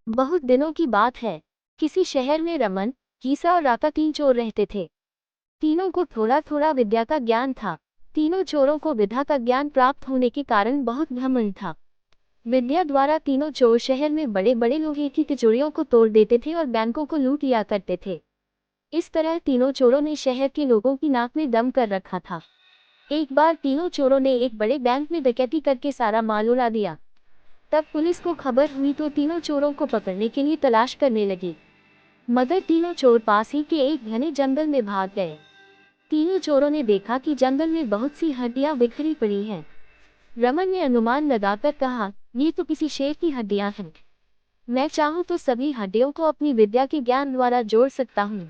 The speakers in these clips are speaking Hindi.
बहुत दिनों की बात है। किसी शहर में रमन, कीसा और राका तीन चोर रहते थे। तीनों को थोड़ा थोड़ा विद्या का ज्ञान था। तीनों चोरों को विद्या का ज्ञान प्राप्त होने के कारण बहुत घमंड था। विद्या द्वारा तीनों चोर शहर में बड़े बड़े लोहे की तिजोरियों को तोड़ देते थे और बैंकों को लूट लिया करते थे। इस तरह तीनों चोरों ने शहर के लोगों की नाक में दम कर रखा था। एक बार तीनों चोरों ने एक बड़े बैंक में डकैती करके सारा माल उड़ा दिया। तब पुलिस को खबर हुई तो तीनों चोरों को पकड़ने के लिए तलाश करने लगी, मगर तीनों चोर पास ही के एक घने जंगल में भाग गए। तीनों चोरों ने देखा कि जंगल में बहुत सी हड्डियां बिखरी पड़ी हैं। रमन ने अनुमान लगाकर कहा, ये तो किसी शेर की हड्डियां हैं। मैं चाहूँ तो सभी हड्डियों को अपनी विद्या के ज्ञान द्वारा जोड़ सकता हूँ।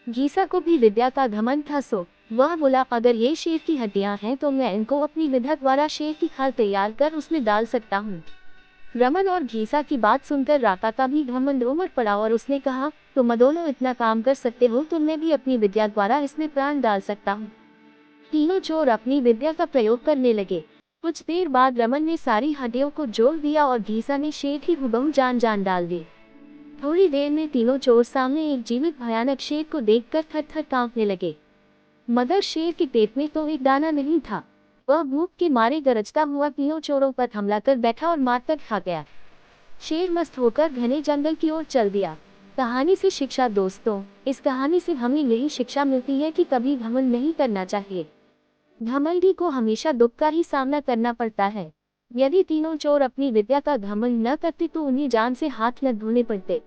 गीसा को भी विद्या का घमंड था, सो वह बोला, अगर ये शेर की हड्डियां हैं तो मैं इनको अपनी विद्या द्वारा शेर की खाल तैयार कर उसमें डाल सकता हूँ। रमन और घीसा की बात सुनकर राका का भी घमंड उमड़ पड़ा और उसने कहा, तुम दोनों इतना काम कर सकते हो तो मैं भी अपनी विद्या द्वारा इसमें प्राण डाल सकता हूँ। तीनों चोर अपनी विद्या का प्रयोग करने लगे। कुछ देर बाद रमन ने सारी हड्डियों को जोड़ दिया और घीसा ने शेर की हुबहू जान डाल दी। थोड़ी देर में तीनों चोर सामने एक जीवित भयानक शेर को देखकर थर-थर कांपने लगे। मगर शेर के पेट में तो एक दाना नहीं था। वह भूख के मारे गरजता हुआ तीनों चोरों पर हमला कर बैठा और मारकर खा गया। शेर मस्त होकर घने जंगल की ओर चल दिया। कहानी से शिक्षा दोस्तों, इस कहानी से हमें यही शिक्षा मिलती है कि कभी घमंड नहीं करना चाहिए। घमंडी को हमेशा दुख का ही सामना करना पड़ता है। यदि तीनों चोर अपनी विद्या का घमंड न करते तो उन्हें जान से हाथ न धोने पड़ते।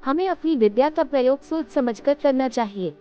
हमें अपनी विद्या का प्रयोग सोच समझकर करना चाहिए।